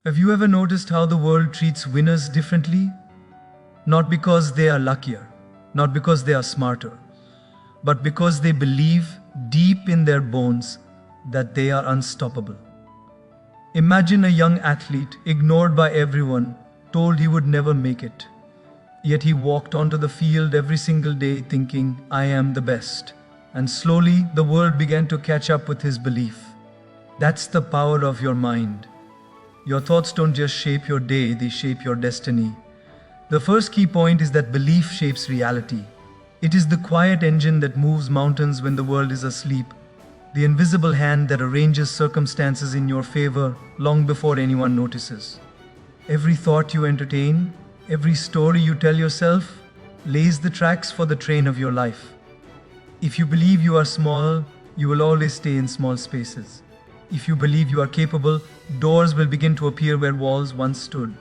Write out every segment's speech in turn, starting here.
Have you ever noticed how the world treats winners differently? Not because they are luckier, not because they are smarter, but because they believe deep in their bones that they are unstoppable. Imagine a young athlete ignored by everyone, told he would never make it. Yet he walked onto the field every single day thinking, I am the best. And slowly the world began to catch up with his belief. That's the power of your mind. Your thoughts don't just shape your day, they shape your destiny. The first key point is that belief shapes reality. It is the quiet engine that moves mountains when the world is asleep, the invisible hand that arranges circumstances in your favor long before anyone notices. Every thought you entertain, every story you tell yourself, lays the tracks for the train of your life. If you believe you are small, you will always stay in small spaces. If you believe you are capable, doors will begin to appear where walls once stood.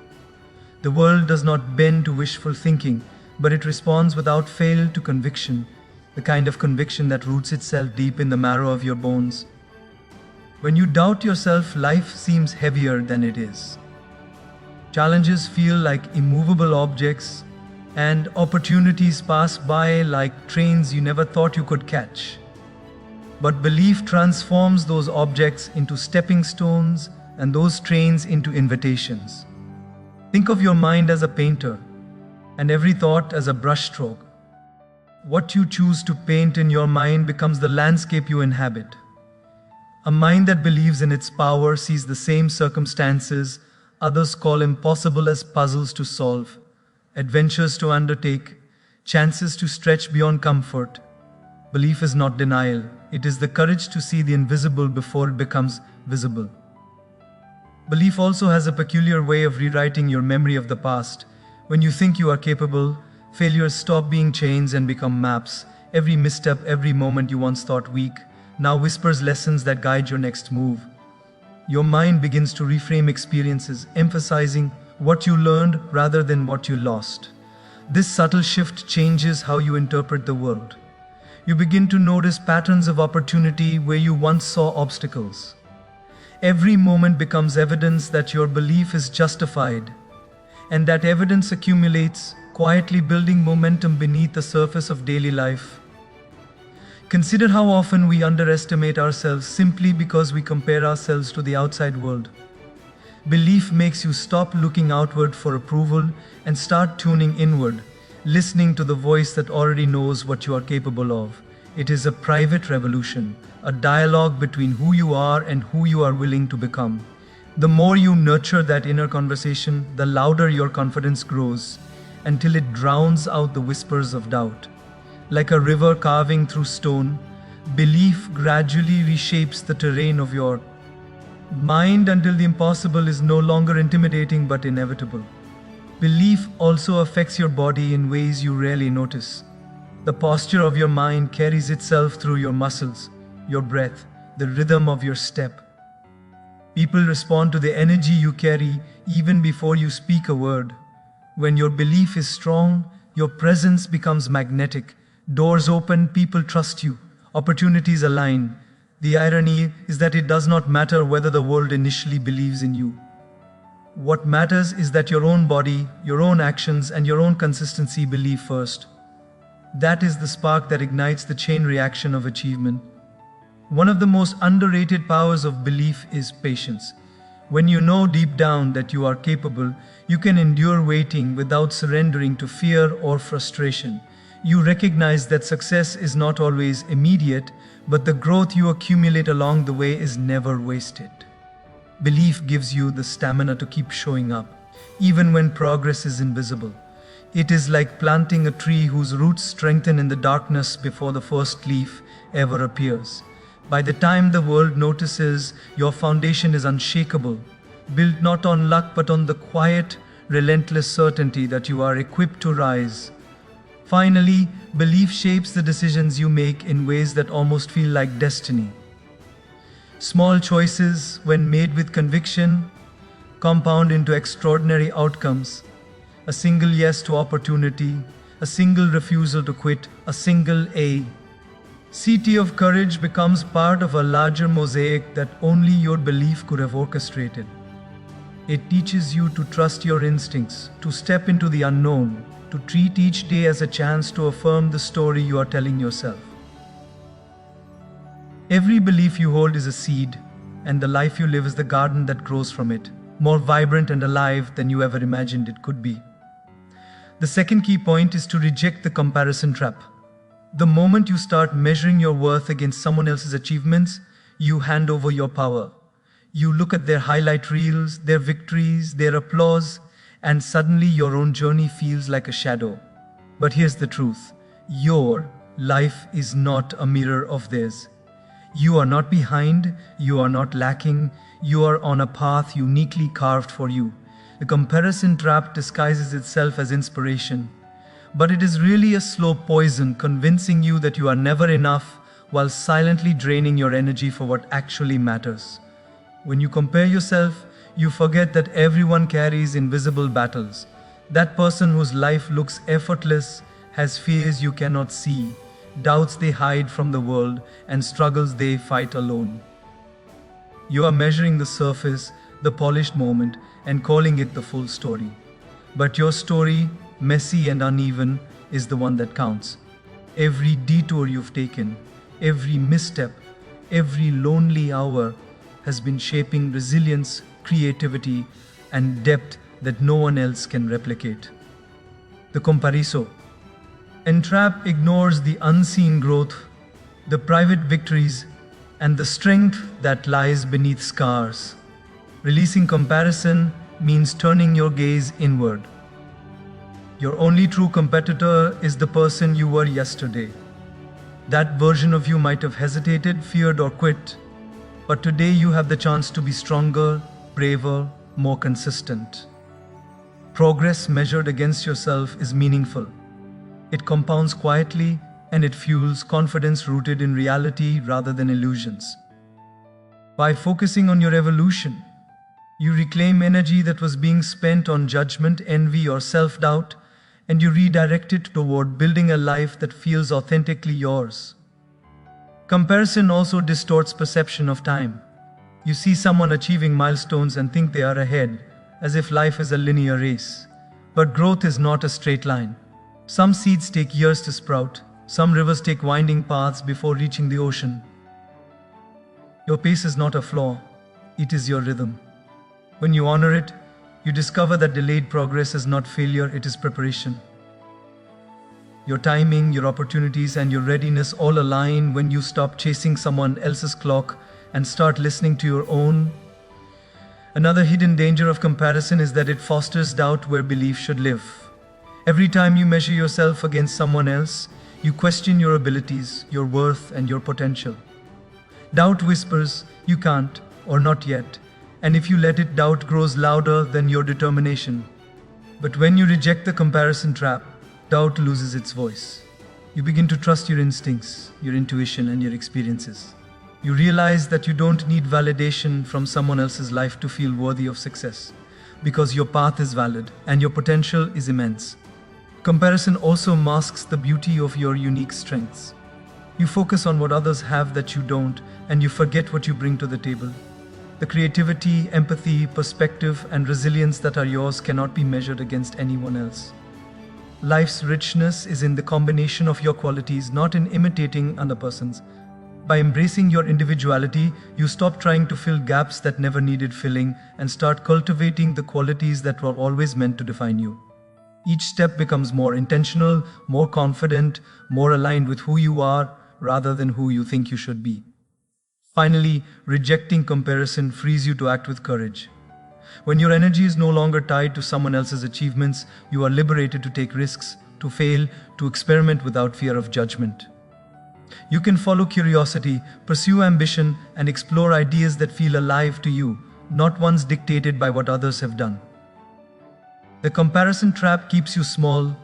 The world does not bend to wishful thinking, but it responds without fail to conviction, the kind of conviction that roots itself deep in the marrow of your bones. When you doubt yourself, life seems heavier than it is. Challenges feel like immovable objects, and opportunities pass by like trains you never thought you could catch. But belief transforms those objects into stepping stones and those trains into invitations. Think of your mind as a painter and every thought as a brushstroke. What you choose to paint in your mind becomes the landscape you inhabit. A mind that believes in its power sees the same circumstances others call impossible as puzzles to solve, adventures to undertake, chances to stretch beyond comfort. Belief is not denial, it is the courage to see the invisible before it becomes visible. Belief also has a peculiar way of rewriting your memory of the past. When you think you are capable, failures stop being chains and become maps. Every misstep, every moment you once thought weak, now whispers lessons that guide your next move. Your mind begins to reframe experiences, emphasizing what you learned rather than what you lost. This subtle shift changes how you interpret the world. You begin to notice patterns of opportunity where you once saw obstacles. Every moment becomes evidence that your belief is justified, and that evidence accumulates, quietly building momentum beneath the surface of daily life. Consider how often we underestimate ourselves simply because we compare ourselves to the outside world. Belief makes you stop looking outward for approval and start tuning inward, listening to the voice that already knows what you are capable of. It is a private revolution, a dialogue between who you are and who you are willing to become. The more you nurture that inner conversation, the louder your confidence grows, until it drowns out the whispers of doubt. Like a river carving through stone, belief gradually reshapes the terrain of your mind until the impossible is no longer intimidating but inevitable. Belief also affects your body in ways you rarely notice. The posture of your mind carries itself through your muscles, your breath, the rhythm of your step. People respond to the energy you carry even before you speak a word. When your belief is strong, your presence becomes magnetic. Doors open, people trust you, opportunities align. The irony is that it does not matter whether the world initially believes in you. What matters is that your own body, your own actions, and your own consistency believe first. That is the spark that ignites the chain reaction of achievement. One of the most underrated powers of belief is patience. When you know deep down that you are capable, you can endure waiting without surrendering to fear or frustration. You recognize that success is not always immediate, but the growth you accumulate along the way is never wasted. Belief gives you the stamina to keep showing up, even when progress is invisible. It is like planting a tree whose roots strengthen in the darkness before the first leaf ever appears. By the time the world notices, your foundation is unshakable, built not on luck but on the quiet, relentless certainty that you are equipped to rise. Finally, belief shapes the decisions you make in ways that almost feel like destiny. Small choices, when made with conviction, compound into extraordinary outcomes. A single yes to opportunity, a single refusal to quit, a single CT of courage becomes part of a larger mosaic that only your belief could have orchestrated. It teaches you to trust your instincts, to step into the unknown, to treat each day as a chance to affirm the story you are telling yourself. Every belief you hold is a seed, and the life you live is the garden that grows from it, more vibrant and alive than you ever imagined it could be. The second key point is to reject the comparison trap. The moment you start measuring your worth against someone else's achievements, you hand over your power. You look at their highlight reels, their victories, their applause, and suddenly your own journey feels like a shadow. But here's the truth: your life is not a mirror of theirs. You are not behind, you are not lacking, you are on a path uniquely carved for you. The comparison trap disguises itself as inspiration, but it is really a slow poison convincing you that you are never enough while silently draining your energy for what actually matters. When you compare yourself, you forget that everyone carries invisible battles. That person whose life looks effortless has fears you cannot see, doubts they hide from the world, and struggles they fight alone. You are measuring the surface, the polished moment, and calling it the full story. But your story, messy and uneven, is the one that counts. Every detour you've taken, every misstep, every lonely hour has been shaping resilience, creativity, and depth that no one else can replicate. The comparison trap ignores the unseen growth, the private victories, and the strength that lies beneath scars. Releasing comparison means turning your gaze inward. Your only true competitor is the person you were yesterday. That version of you might have hesitated, feared, or quit, but today you have the chance to be stronger, braver, more consistent. Progress measured against yourself is meaningful. It compounds quietly, and it fuels confidence rooted in reality rather than illusions. By focusing on your evolution, you reclaim energy that was being spent on judgment, envy, or self-doubt, and you redirect it toward building a life that feels authentically yours. Comparison also distorts perception of time. You see someone achieving milestones and think they are ahead, as if life is a linear race. But growth is not a straight line. Some seeds take years to sprout. Some rivers take winding paths before reaching the ocean. Your pace is not a flaw, it is your rhythm. When you honor it, you discover that delayed progress is not failure, it is preparation. Your timing, your opportunities, and your readiness all align when you stop chasing someone else's clock and start listening to your own. Another hidden danger of comparison is that it fosters doubt where belief should live. Every time you measure yourself against someone else, you question your abilities, your worth, and your potential. Doubt whispers, "You can't," or "not yet," and if you let it, doubt grows louder than your determination. But when you reject the comparison trap, doubt loses its voice. You begin to trust your instincts, your intuition, and your experiences. You realize that you don't need validation from someone else's life to feel worthy of success, because your path is valid and your potential is immense. Comparison also masks the beauty of your unique strengths. You focus on what others have that you don't, and you forget what you bring to the table. The creativity, empathy, perspective, and resilience that are yours cannot be measured against anyone else. Life's richness is in the combination of your qualities, not in imitating another person's. By embracing your individuality, you stop trying to fill gaps that never needed filling and start cultivating the qualities that were always meant to define you. Each step becomes more intentional, more confident, more aligned with who you are rather than who you think you should be. Finally, rejecting comparison frees you to act with courage. When your energy is no longer tied to someone else's achievements, you are liberated to take risks, to fail, to experiment without fear of judgment. You can follow curiosity, pursue ambition, and explore ideas that feel alive to you, not ones dictated by what others have done. The comparison trap keeps you small.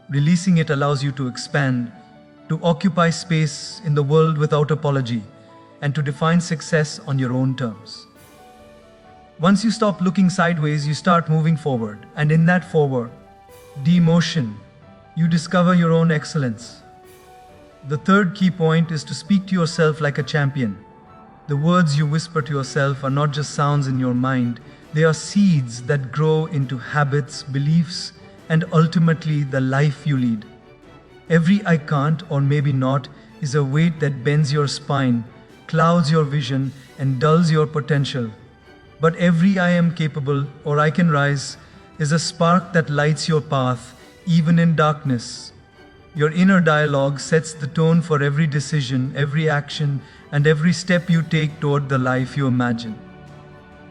Releasing it allows you to expand, to occupy space in the world without apology, and to define success on your own terms. Once you stop looking sideways, you start moving forward, and in that forward motion, you discover your own excellence. The third key point is to speak to yourself like a champion. The words you whisper to yourself are not just sounds in your mind, They are seeds that grow into habits, beliefs, and ultimately the life you lead. Every "I can't" or "maybe not" is a weight that bends your spine, clouds your vision, and dulls your potential. But every "I am capable" or "I can rise" is a spark that lights your path, even in darkness. Your inner dialogue sets the tone for every decision, every action, and every step you take toward the life you imagine.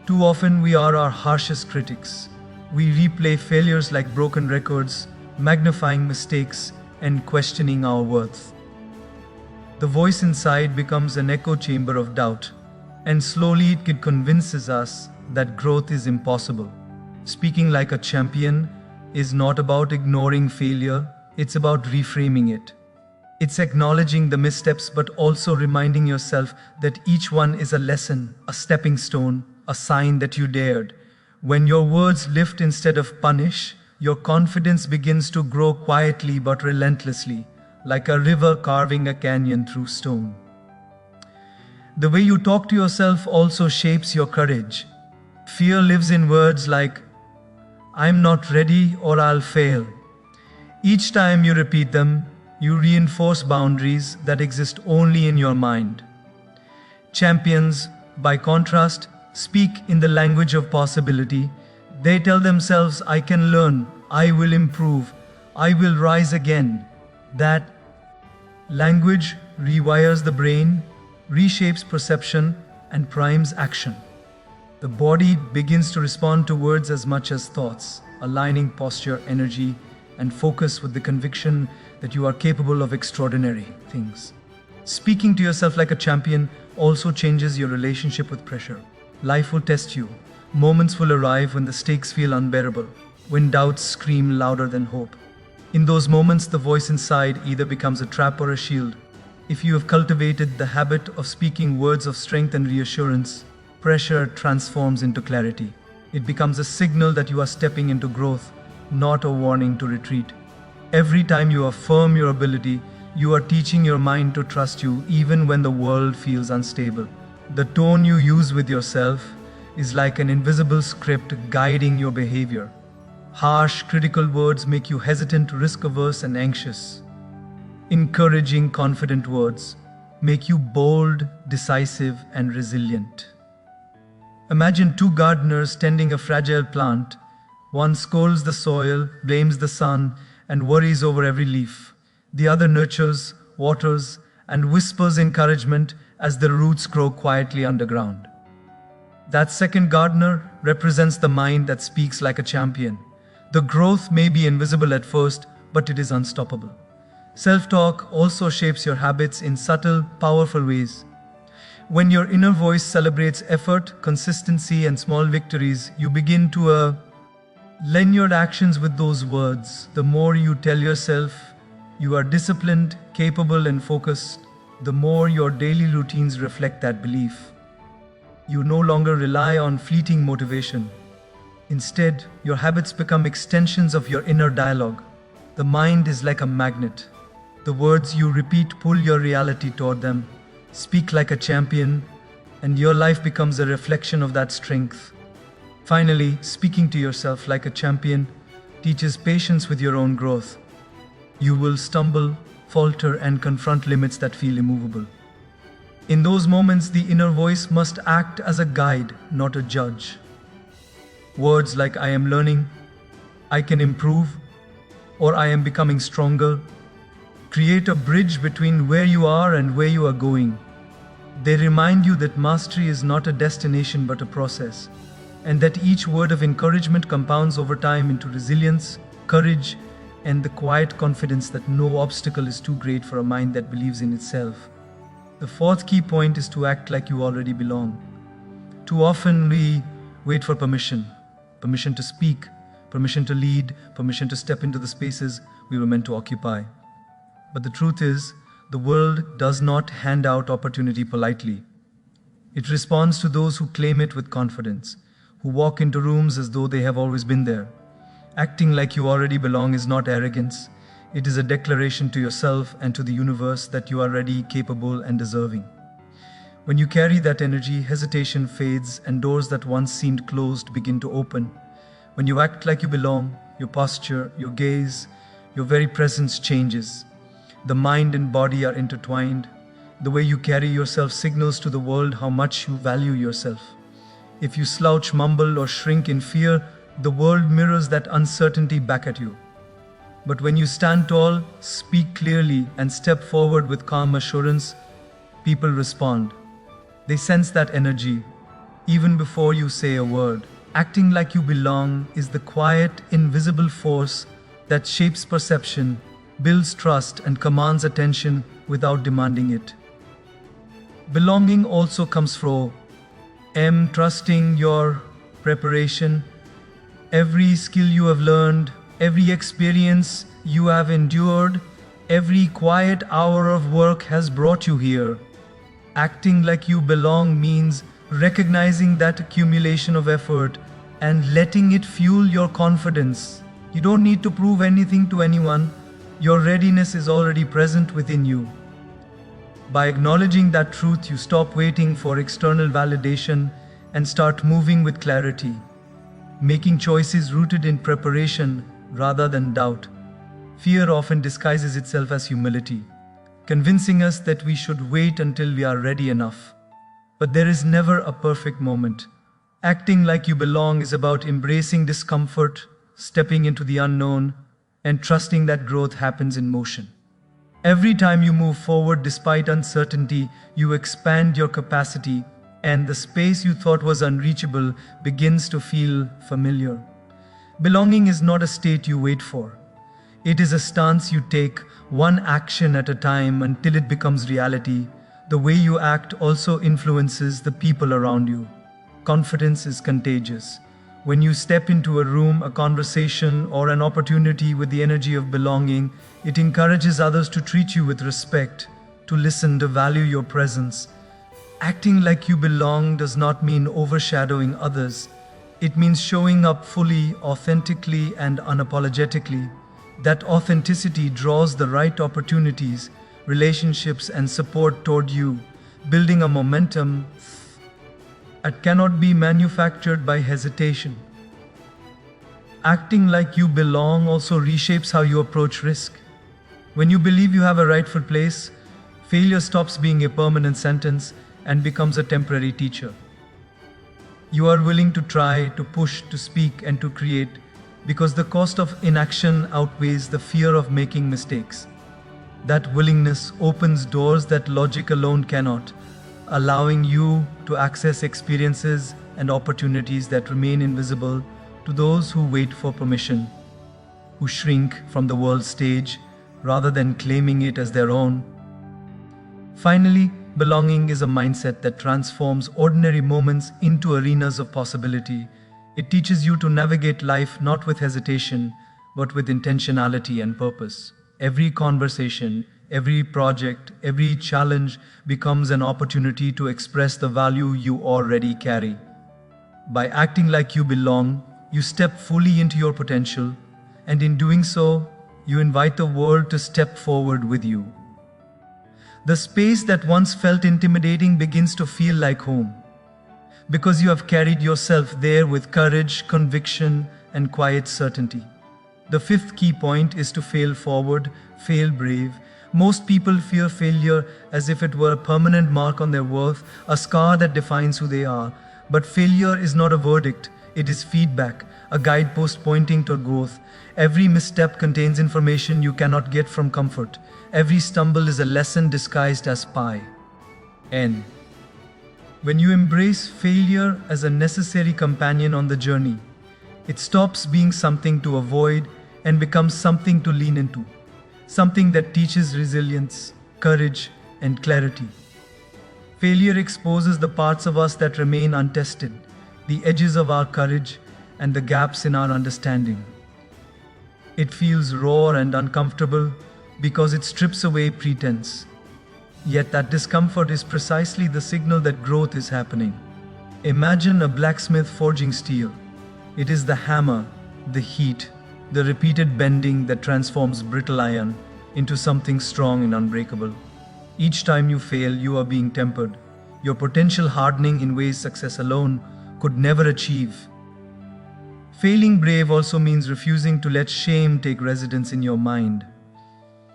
Too often we are our harshest critics. We replay failures like broken records, magnifying mistakes and questioning our worth. The voice inside becomes an echo chamber of doubt, and slowly it convinces us that growth is impossible. Speaking like a champion is not about ignoring failure, it's about reframing it. It's acknowledging the missteps but also reminding yourself that each one is a lesson, a stepping stone, a sign that you dared. When your words lift instead of punish, your confidence begins to grow quietly but relentlessly, like a river carving a canyon through stone. The way you talk to yourself also shapes your courage. Fear lives in words like, "I'm not ready" or "I'll fail." Each time you repeat them, you reinforce boundaries that exist only in your mind. Champions, by contrast, speak in the language of possibility. They tell themselves, "I can learn, I will improve, I will rise again." That language rewires the brain, reshapes perception, and primes action. The body begins to respond to words as much as thoughts, aligning posture, energy, and focus with the conviction that you are capable of extraordinary things. Speaking to yourself like a champion also changes your relationship with pressure. Life will test you. Moments will arrive when the stakes feel unbearable, when doubts scream louder than hope. In those moments, the voice inside either becomes a trap or a shield. If you have cultivated the habit of speaking words of strength and reassurance, pressure transforms into clarity. It becomes a signal that you are stepping into growth, not a warning to retreat. Every time you affirm your ability, you are teaching your mind to trust you even when the world feels unstable. The tone you use with yourself is like an invisible script guiding your behavior. Harsh, critical words make you hesitant, risk-averse, and anxious. Encouraging, confident words make you bold, decisive, and resilient. Imagine two gardeners tending a fragile plant. One scolds the soil, blames the sun, and worries over every leaf. The other nurtures, waters, and whispers encouragement as the roots grow quietly underground. That second gardener represents the mind that speaks like a champion. The growth may be invisible at first, but it is unstoppable. Self-talk also shapes your habits in subtle, powerful ways. When your inner voice celebrates effort, consistency, and small victories, you begin to align your actions with those words. The more you tell yourself you are disciplined, capable, and focused, the more your daily routines reflect that belief. You no longer rely on fleeting motivation. Instead, your habits become extensions of your inner dialogue. The mind is like a magnet. The words you repeat pull your reality toward them. Speak like a champion, and your life becomes a reflection of that strength. Finally, speaking to yourself like a champion teaches patience with your own growth. You will stumble, falter, and confront limits that feel immovable. In those moments, the inner voice must act as a guide, not a judge. Words like "I am learning," "I can improve," or "I am becoming stronger" create a bridge between where you are and where you are going. They remind you that mastery is not a destination but a process, and that each word of encouragement compounds over time into resilience, courage, and the quiet confidence that no obstacle is too great for a mind that believes in itself. The fourth key point is to act like you already belong. Too often we wait for permission to speak, permission to lead, permission to step into the spaces we were meant to occupy. But the truth is, the world does not hand out opportunity politely. It responds to those who claim it with confidence, who walk into rooms as though they have always been there. Acting like you already belong is not arrogance. It is a declaration to yourself and to the universe that you are ready, capable, and deserving. When you carry that energy, hesitation fades and doors that once seemed closed begin to open. When you act like you belong, your posture, your gaze, your very presence changes. The mind and body are intertwined. The way you carry yourself signals to the world how much you value yourself. If you slouch, mumble, or shrink in fear, the world mirrors that uncertainty back at you. But when you stand tall, speak clearly, and step forward with calm assurance, people respond. They sense that energy, even before you say a word. Acting like you belong is the quiet, invisible force that shapes perception, builds trust, and commands attention without demanding it. Belonging also comes from trusting your preparation. Every skill you have learned, every experience you have endured, every quiet hour of work has brought you here. Acting like you belong means recognizing that accumulation of effort and letting it fuel your confidence. You don't need to prove anything to anyone. Your readiness is already present within you. By acknowledging that truth, you stop waiting for external validation and start moving with clarity, making choices rooted in preparation rather than doubt. Fear often disguises itself as humility, convincing us that we should wait until we are ready enough. But there is never a perfect moment. Acting like you belong is about embracing discomfort, stepping into the unknown, and trusting that growth happens in motion. Every time you move forward despite uncertainty, you expand your capacity, and the space you thought was unreachable begins to feel familiar. Belonging is not a state you wait for. It is a stance you take, one action at a time until it becomes reality. The way you act also influences the people around you. Confidence is contagious. When you step into a room, a conversation, or an opportunity with the energy of belonging, it encourages others to treat you with respect, to listen, to value your presence. Acting like you belong does not mean overshadowing others. It means showing up fully, authentically, and unapologetically. That authenticity draws the right opportunities, relationships, and support toward you, building a momentum that cannot be manufactured by hesitation. Acting like you belong also reshapes how you approach risk. When you believe you have a rightful place, failure stops being a permanent sentence and becomes a temporary teacher. You are willing to try, to push, to speak, and to create because the cost of inaction outweighs the fear of making mistakes. That willingness opens doors that logic alone cannot, allowing you to access experiences and opportunities that remain invisible to those who wait for permission, who shrink from the world stage rather than claiming it as their own. Finally, belonging is a mindset that transforms ordinary moments into arenas of possibility. It teaches you to navigate life not with hesitation, but with intentionality and purpose. Every conversation, every project, every challenge becomes an opportunity to express the value you already carry. By acting like you belong, you step fully into your potential, and in doing so, you invite the world to step forward with you. The space that once felt intimidating begins to feel like home, because you have carried yourself there with courage, conviction, and quiet certainty. The fifth key point is to fail forward, fail brave. Most people fear failure as if it were a permanent mark on their worth, a scar that defines who they are. But failure is not a verdict, it is feedback, a guidepost pointing to growth. Every misstep contains information you cannot get from comfort. Every stumble is a lesson disguised as pie. When you embrace failure as a necessary companion on the journey, it stops being something to avoid and becomes something to lean into, something that teaches resilience, courage, and clarity. Failure exposes the parts of us that remain untested, the edges of our courage, and the gaps in our understanding. It feels raw and uncomfortable because it strips away pretense. Yet that discomfort is precisely the signal that growth is happening. Imagine a blacksmith forging steel. It is the hammer, the heat, the repeated bending that transforms brittle iron into something strong and unbreakable. Each time you fail, you are being tempered. your potential hardening in ways success alone could never achieve. Failing brave also means refusing to let shame take residence in your mind.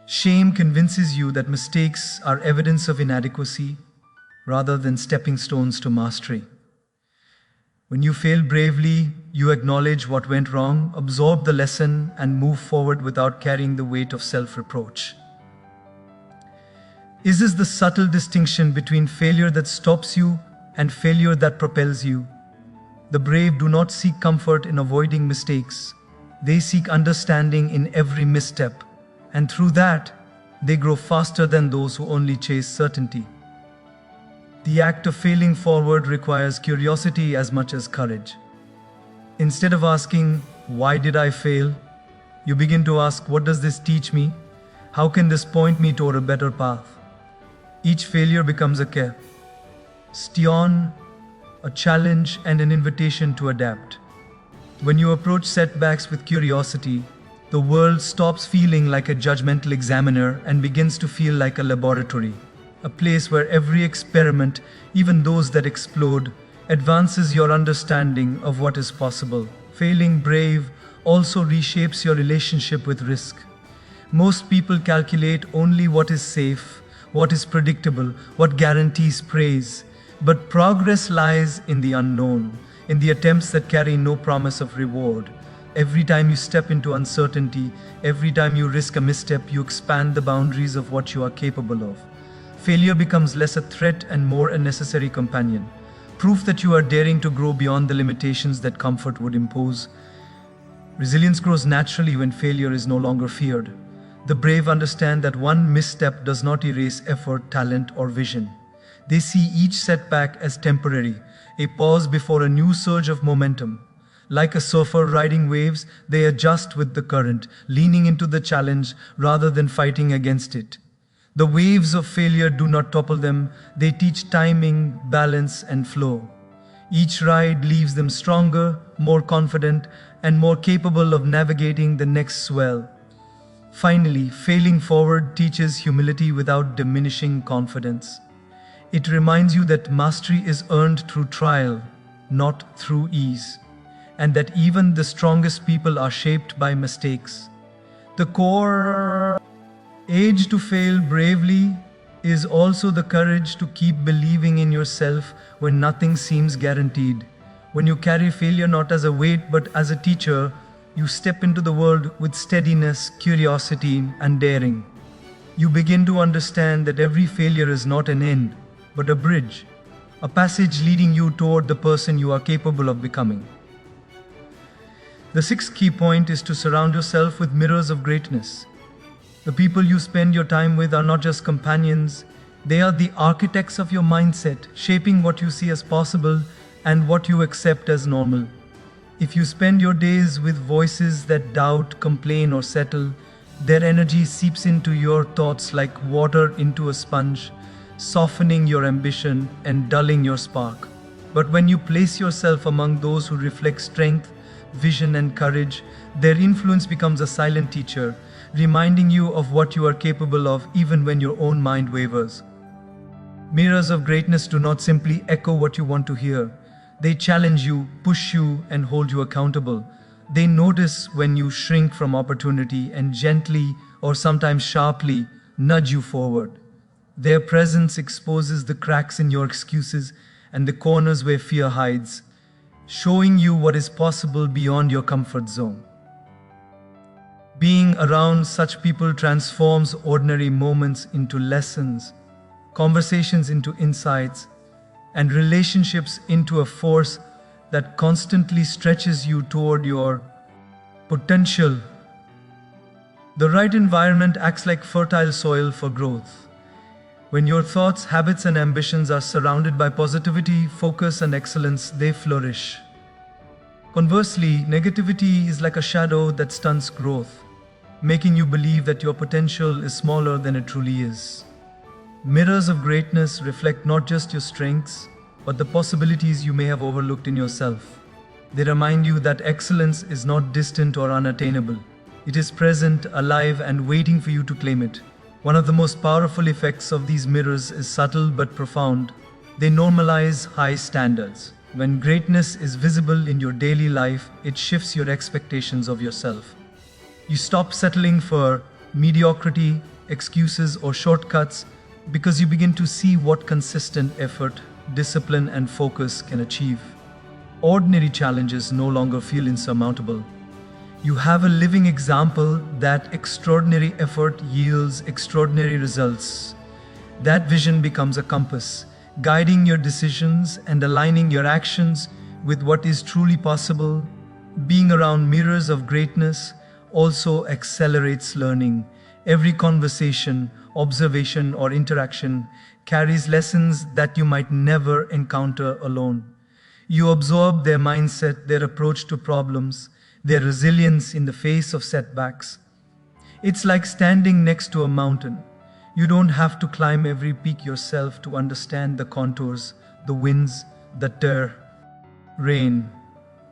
Shame convinces you that mistakes are evidence of inadequacy rather than stepping stones to mastery. When you fail bravely, you acknowledge what went wrong, absorb the lesson, and move forward without carrying the weight of self-reproach. Is this the subtle distinction between failure that stops you and failure that propels you? The brave do not seek comfort in avoiding mistakes. They seek understanding in every misstep, and through that, they grow faster than those who only chase certainty. The act of failing forward requires curiosity as much as courage. Instead of asking, "Why did I fail?" you begin to ask, "What does this teach me? How can this point me toward a better path?" Each failure becomes a question, a challenge, and an invitation to adapt. When you approach setbacks with curiosity, the world stops feeling like a judgmental examiner and begins to feel like a laboratory, a place where every experiment, even those that explode, advances your understanding of what is possible. Failing brave also reshapes your relationship with risk. Most people calculate only what is safe, what is predictable, what guarantees praise. But progress lies in the unknown, in the attempts that carry no promise of reward. Every time you step into uncertainty, every time you risk a misstep, you expand the boundaries of what you are capable of. Failure becomes less a threat and more a necessary companion, proof that you are daring to grow beyond the limitations that comfort would impose. Resilience grows naturally when failure is no longer feared. The brave understand that one misstep does not erase effort, talent, or vision. They see each setback as temporary, a pause before a new surge of momentum. Like a surfer riding waves, they adjust with the current, leaning into the challenge rather than fighting against it. The waves of failure do not topple them, they teach timing, balance, and flow. Each ride leaves them stronger, more confident, and more capable of navigating the next swell. Finally, failing forward teaches humility without diminishing confidence. It reminds you that mastery is earned through trial, not through ease, and that even the strongest people are shaped by mistakes. The core age to fail bravely is also the courage to keep believing in yourself when nothing seems guaranteed. When you carry failure not as a weight but as a teacher, you step into the world with steadiness, curiosity, and daring. You begin to understand that every failure is not an end, but a bridge, a passage leading you toward the person you are capable of becoming. The sixth key point is to surround yourself with mirrors of greatness. The people you spend your time with are not just companions, they are the architects of your mindset, shaping what you see as possible and what you accept as normal. If you spend your days with voices that doubt, complain, or settle, their energy seeps into your thoughts like water into a sponge, softening your ambition and dulling your spark. But when you place yourself among those who reflect strength, vision, and courage, their influence becomes a silent teacher, reminding you of what you are capable of even when your own mind wavers. Mirrors of greatness do not simply echo what you want to hear. They challenge you, push you, and hold you accountable. They notice when you shrink from opportunity and gently, or sometimes sharply, nudge you forward. Their presence exposes the cracks in your excuses and the corners where fear hides, showing you what is possible beyond your comfort zone. Being around such people transforms ordinary moments into lessons, conversations into insights, and relationships into a force that constantly stretches you toward your potential. The right environment acts like fertile soil for growth. When your thoughts, habits, and ambitions are surrounded by positivity, focus, and excellence, they flourish. Conversely, negativity is like a shadow that stunts growth, making you believe that your potential is smaller than it truly is. Mirrors of greatness reflect not just your strengths, but the possibilities you may have overlooked in yourself. They remind you that excellence is not distant or unattainable. It is present, alive, and waiting for you to claim it. One of the most powerful effects of these mirrors is subtle but profound. They normalize high standards. When greatness is visible in your daily life, it shifts your expectations of yourself. You stop settling for mediocrity, excuses, or shortcuts because you begin to see what consistent effort, discipline, and focus can achieve. Ordinary challenges no longer feel insurmountable. You have a living example that extraordinary effort yields extraordinary results. That vision becomes a compass, guiding your decisions and aligning your actions with what is truly possible. Being around mirrors of greatness also accelerates learning. Every conversation, observation, or interaction carries lessons that you might never encounter alone. You absorb their mindset, their approach to problems, their resilience in the face of setbacks. It's like standing next to a mountain. You don't have to climb every peak yourself to understand the contours, the winds, the terrain.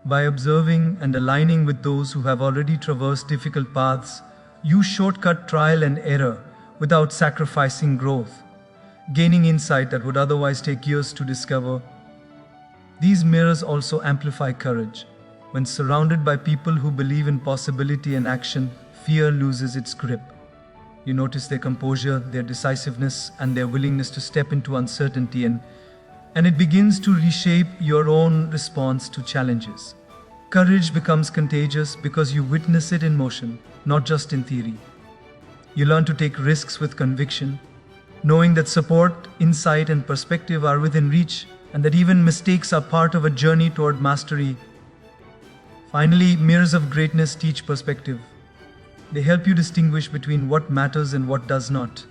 By observing and aligning with those who have already traversed difficult paths, you shortcut trial and error without sacrificing growth, gaining insight that would otherwise take years to discover. These mirrors also amplify courage. When surrounded by people who believe in possibility and action, fear loses its grip. You notice their composure, their decisiveness, and their willingness to step into uncertainty, and it begins to reshape your own response to challenges. Courage becomes contagious because you witness it in motion, not just in theory. You learn to take risks with conviction, knowing that support, insight, and perspective are within reach, and that even mistakes are part of a journey toward mastery. Finally, mirrors of greatness teach perspective. They help you distinguish between what matters and what does not,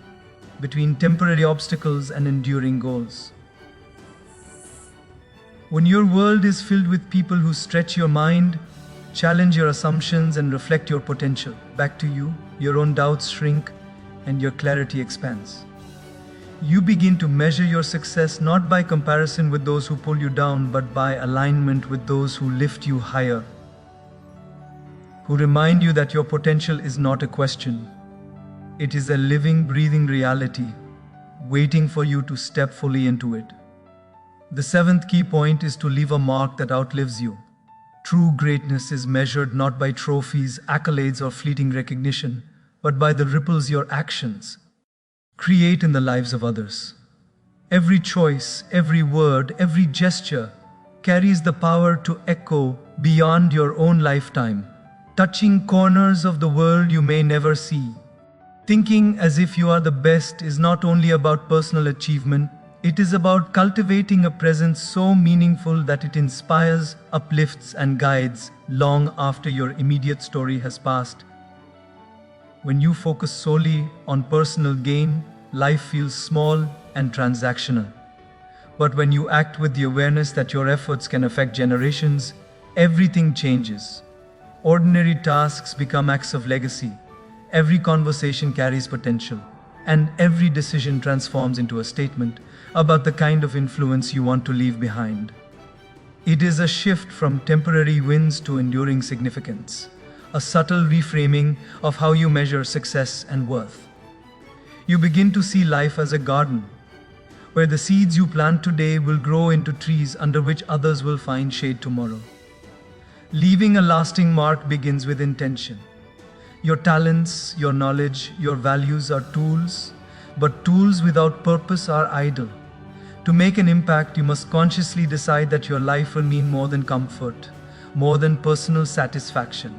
between temporary obstacles and enduring goals. When your world is filled with people who stretch your mind, challenge your assumptions, and reflect your potential back to you, your own doubts shrink and your clarity expands. You begin to measure your success not by comparison with those who pull you down, but by alignment with those who lift you higher, who remind you that your potential is not a question. It is a living, breathing reality, waiting for you to step fully into it. The seventh key point is to leave a mark that outlives you. True greatness is measured not by trophies, accolades, or fleeting recognition, but by the ripples your actions create in the lives of others. Every choice, every word, every gesture carries the power to echo beyond your own lifetime, touching corners of the world you may never see. Thinking as if you are the best is not only about personal achievement, it is about cultivating a presence so meaningful that it inspires, uplifts, and guides long after your immediate story has passed. When you focus solely on personal gain, life feels small and transactional. But when you act with the awareness that your efforts can affect generations, everything changes. Ordinary tasks become acts of legacy. Every conversation carries potential, and every decision transforms into a statement about the kind of influence you want to leave behind. It is a shift from temporary wins to enduring significance, a subtle reframing of how you measure success and worth. You begin to see life as a garden, where the seeds you plant today will grow into trees under which others will find shade tomorrow. Leaving a lasting mark begins with intention. Your talents, your knowledge, your values are tools, but tools without purpose are idle. To make an impact, you must consciously decide that your life will mean more than comfort, more than personal satisfaction.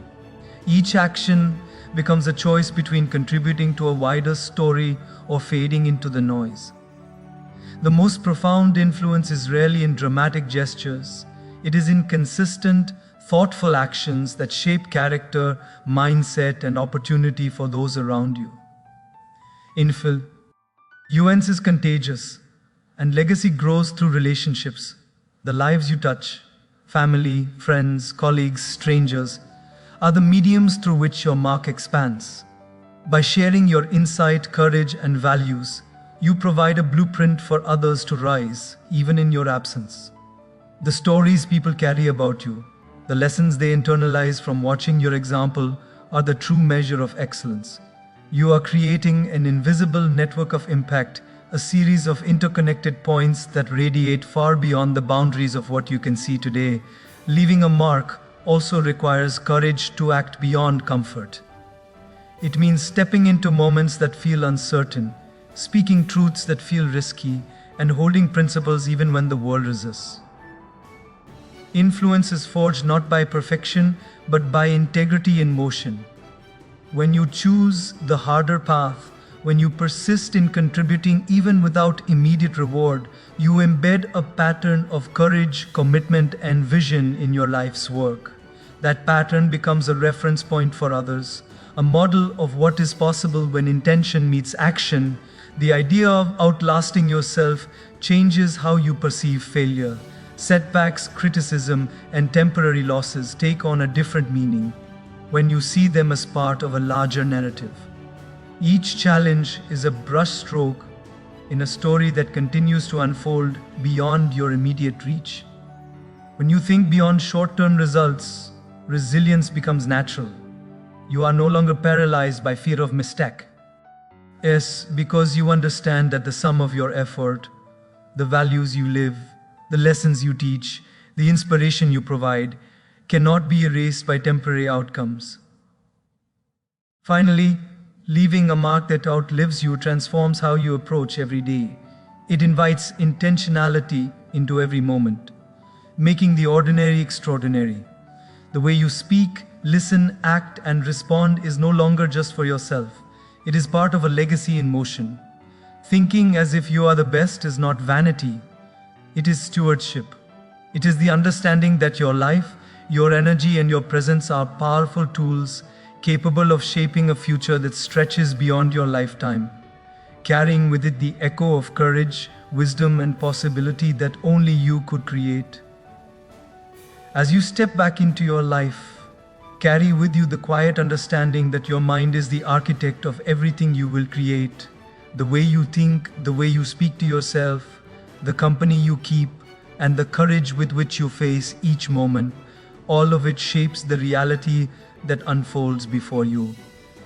Each action becomes a choice between contributing to a wider story or fading into the noise. The most profound influence is rarely in dramatic gestures. It is in consistent, thoughtful actions that shape character, mindset, and opportunity for those around you. Influence is contagious, and legacy grows through relationships. The lives you touch, family, friends, colleagues, strangers, are the mediums through which your mark expands. By sharing your insight, courage, and values, you provide a blueprint for others to rise, even in your absence. The stories people carry about you, the lessons they internalize from watching your example, are the true measure of excellence. You are creating an invisible network of impact a series of interconnected points that radiate far beyond the boundaries of what you can see today. Leaving a mark also requires courage to act beyond comfort. It means stepping into moments that feel uncertain, speaking truths that feel risky, and holding principles even when the world resists. Influence is forged not by perfection, but by integrity in motion. When you choose the harder path, when you persist in contributing even without immediate reward, you embed a pattern of courage, commitment, and vision in your life's work. That pattern becomes a reference point for others, a model of what is possible when intention meets action. The idea of outlasting yourself changes how you perceive failure. Setbacks, criticism, and temporary losses take on a different meaning when you see them as part of a larger narrative. Each challenge is a brushstroke in a story that continues to unfold beyond your immediate reach. When you think beyond short-term results, resilience becomes natural. You are no longer paralyzed by fear of mistake. Yes, because you understand that the sum of your effort, the values you live, the lessons you teach, the inspiration you provide, cannot be erased by temporary outcomes. Finally, leaving a mark that outlives you transforms how you approach every day. It invites intentionality into every moment, making the ordinary extraordinary. The way you speak, listen, act, and respond is no longer just for yourself. It is part of a legacy in motion. Thinking as if you are the best is not vanity. It is stewardship. It is the understanding that your life, your energy, and your presence are powerful tools capable of shaping a future that stretches beyond your lifetime, carrying with it the echo of courage, wisdom, and possibility that only you could create. As you step back into your life, carry with you the quiet understanding that your mind is the architect of everything you will create. The way you think, the way you speak to yourself, the company you keep, and the courage with which you face each moment, all of it shapes the reality that unfolds before you.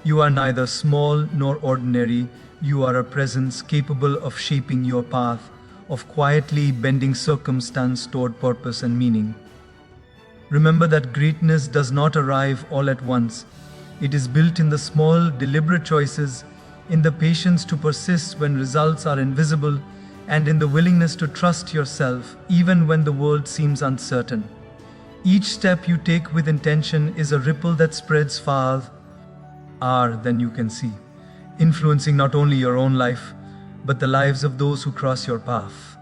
You are neither small nor ordinary. You are a presence capable of shaping your path, of quietly bending circumstance toward purpose and meaning. Remember that greatness does not arrive all at once. It is built in the small, deliberate choices, in the patience to persist when results are invisible, and in the willingness to trust yourself even when the world seems uncertain. Each step you take with intention is a ripple that spreads farther than you can see, influencing not only your own life, but the lives of those who cross your path.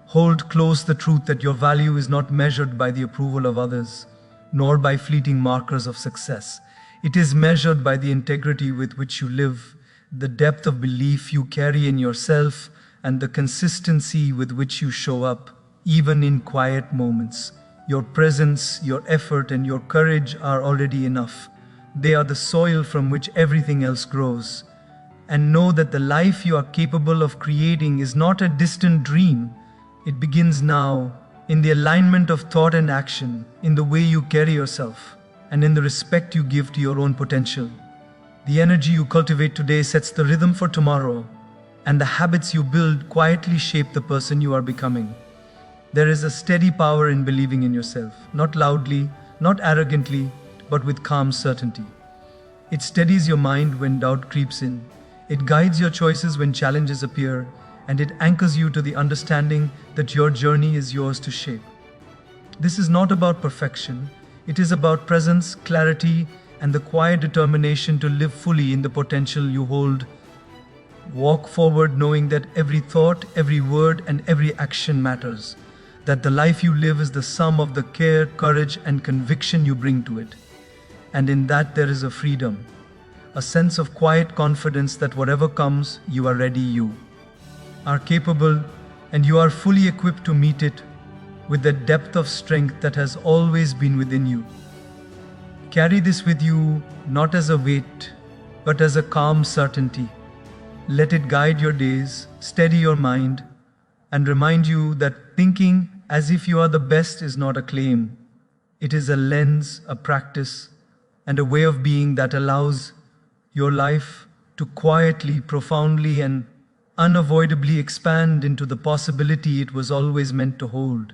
Hold close the truth that your value is not measured by the approval of others, nor by fleeting markers of success. It is measured by the integrity with which you live, the depth of belief you carry in yourself, and the consistency with which you show up, even in quiet moments. Your presence, your effort, and your courage are already enough. They are the soil from which everything else grows. And know that the life you are capable of creating is not a distant dream. It begins now, in the alignment of thought and action, in the way you carry yourself, and in the respect you give to your own potential. The energy you cultivate today sets the rhythm for tomorrow, and the habits you build quietly shape the person you are becoming. There is a steady power in believing in yourself, not loudly, not arrogantly, but with calm certainty. It steadies your mind when doubt creeps in. It guides your choices when challenges appear, and it anchors you to the understanding that your journey is yours to shape. This is not about perfection. It is about presence, clarity, and the quiet determination to live fully in the potential you hold. Walk forward knowing that every thought, every word, and every action matters. That the life you live is the sum of the care, courage, and conviction you bring to it. And in that there is a freedom, a sense of quiet confidence that whatever comes, you are ready, you are capable, and you are fully equipped to meet it with the depth of strength that has always been within you. Carry this with you not as a weight, but as a calm certainty. Let it guide your days, steady your mind, and remind you that thinking as if you are the best is not a claim. It is a lens, a practice, and a way of being that allows your life to quietly, profoundly, and unavoidably expand into the possibility it was always meant to hold.